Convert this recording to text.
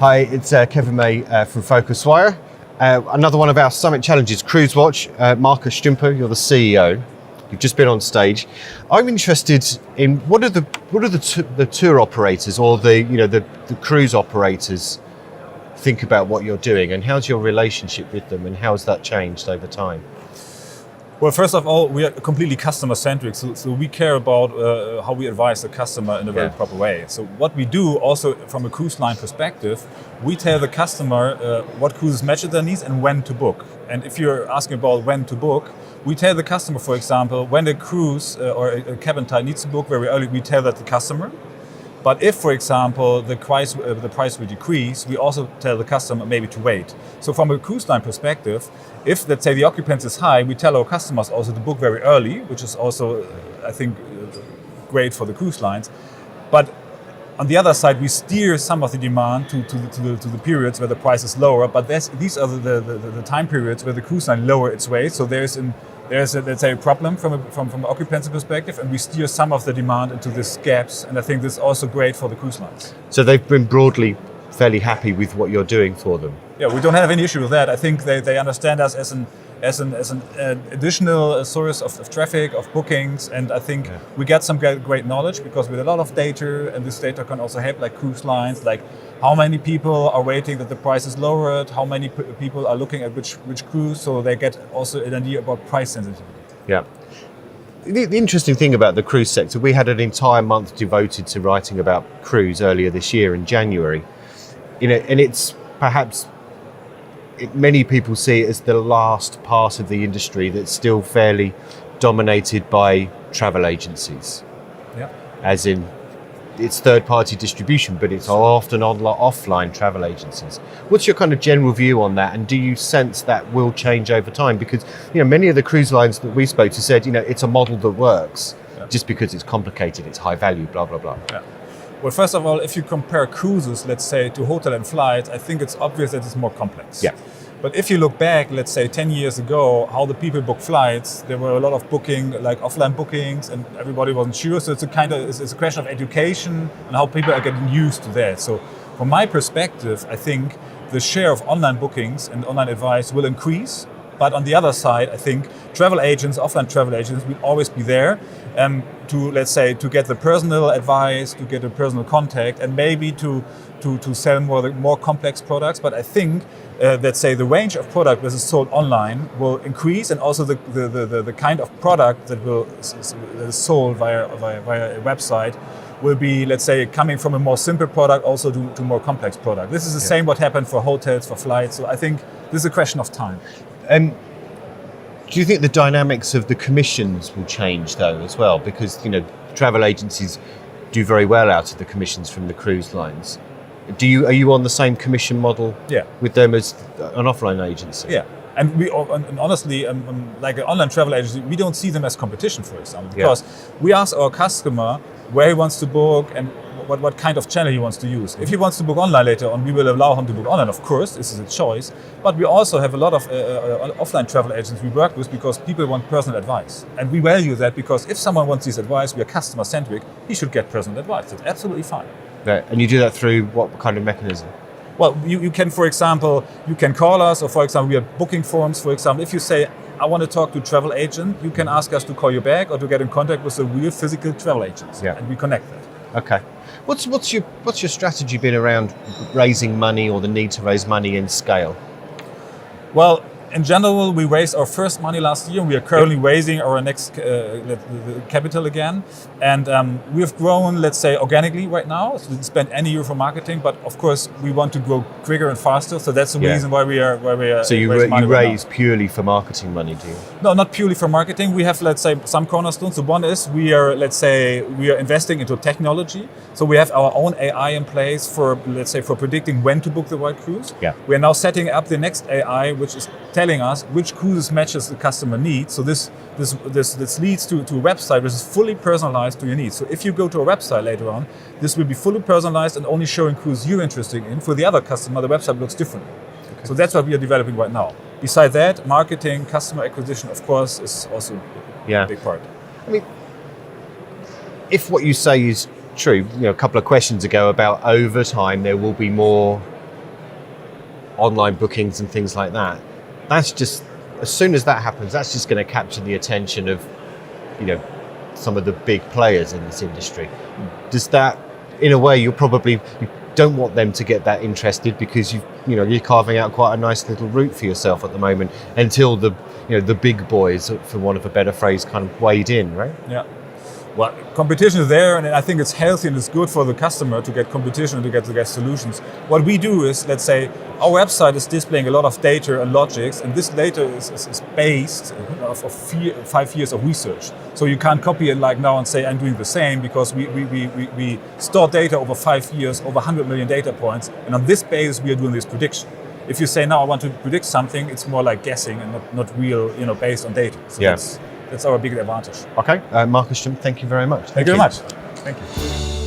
Hi, it's Kevin May from PhocusWire. Another one of our summit challenges, Cruisewatch. Markus, you're the CEO. You've just been on stage. I'm interested in what are the tour operators or the cruise operators think about what you're doing, and how's your relationship with them, and how's that changed over time? Well, first of all, we are completely customer-centric, so we care about how we advise the customer in a very proper way. So what we do also from a cruise line perspective, we tell the customer what cruises match their needs and when to book. And if you're asking about when to book, we tell the customer, for example, when a cruise or a cabin type needs to book very early, we tell that to the customer. But if, for example, the price will decrease, we also tell the customer maybe to wait. So from a cruise line perspective, if, let's say, the occupancy is high, we tell our customers also to book very early, which is also, I think, great for the cruise lines. But on the other side, we steer some of the demand to the periods where the price is lower. But these are the time periods where the cruise line lower its rates. So there's let's say, a problem from an occupancy perspective, and we steer some of the demand into these gaps, and I think this is also great for the cruise lines. So they've been broadly fairly happy with what you're doing for them? Yeah, we don't have any issue with that. I think they understand us as an additional source of traffic, of bookings, and I think we get some great knowledge because with a lot of data, and this data can also help like cruise lines, like how many people are waiting that the price is lowered, how many people are looking at which cruise, so they get also an idea about price sensitivity. Yeah. The interesting thing about the cruise sector, we had an entire month devoted to writing about cruise earlier this year in January. And it's perhaps, many people see it as the last part of the industry that's still fairly dominated by travel agencies. Yeah. As in, it's third-party distribution, but it's often offline travel agencies. What's your kind of general view on that, and do you sense that will change over time? Because many of the cruise lines that we spoke to said, it's a model that works, just because it's complicated, it's high value, blah blah blah. Yeah. Well, first of all, if you compare cruises, let's say, to hotel and flights, I think it's obvious that it's more complex. Yeah. But if you look back, let's say 10 years ago, how the people book flights, there were a lot of booking, like offline bookings, and everybody wasn't sure. So it's a question of education and how people are getting used to that. So from my perspective, I think the share of online bookings and online advice will increase. But on the other side, I think offline travel agents will always be there to get the personal advice, to get a personal contact, and maybe to sell more complex products. But I think, let's say, the range of product that is sold online will increase, and also the kind of product that is sold via a website will be, let's say, coming from a more simple product also to more complex product. This is the same what happened for hotels, for flights. So I think this is a question of time. Do you think the dynamics of the commissions will change though as well? Because travel agencies do very well out of the commissions from the cruise lines. Are you on the same commission model with them as an offline agency? Yeah. And honestly, like an online travel agency, we don't see them as competition, for example, because we ask our customer where he wants to book and what kind of channel he wants to use. If he wants to book online later on, we will allow him to book online, of course, this is a choice. But we also have a lot of offline travel agents we work with because people want personal advice. And we value that because if someone wants this advice, we are customer-centric, he should get personal advice. That's absolutely fine. Right. And you do that through what kind of mechanism? Well, you can, for example, you can call us, or for example, we have booking forms. For example, if you say, I want to talk to a travel agent, you can ask us to call you back or to get in contact with a real physical travel agent, and we connect that. Okay. What's your strategy been around raising money or the need to raise money in scale? Well, in general, we raised our first money last year. We are currently raising our next capital again. And we have grown, let's say, organically right now. So we didn't spend any euro for marketing, but of course, we want to grow quicker and faster. So that's the reason why we are. So you raise purely for marketing money, do you? No, not purely for marketing. We have, let's say, some cornerstones. So one is we are investing into technology. So we have our own AI in place for predicting when to book the right cruise. Yeah. We are now setting up the next AI, which is telling us which cruises matches the customer needs. So this leads to a website which is fully personalized to your needs. So if you go to a website later on, this will be fully personalized and only showing cruises you're interested in. For the other customer, the website looks differently. Okay. So that's what we are developing right now. Besides that, marketing, customer acquisition, of course, is also a big part. I mean, if what you say is true, a couple of questions ago about over time there will be more online bookings and things like that. That's just, as soon as that happens, that's just going to capture the attention of, you know, some of the big players in this industry. Does that, in a way, you don't want them to get that interested because you're carving out quite a nice little route for yourself at the moment until the big boys, for want of a better phrase, kind of wade in, right? Yeah. Well, competition is there, and I think it's healthy and it's good for the customer to get competition and to get solutions. What we do is, let's say, our website is displaying a lot of data and logics, and this data is based of 5 years of research. So you can't copy it like now and say, I'm doing the same, because we store data over 5 years, over 100 million data points, and on this basis we are doing this prediction. If you say, now I want to predict something, it's more like guessing and not real, based on data. So yes. That's our big advantage. Okay, Markus, thank you very much. Thank you very much. Thank you.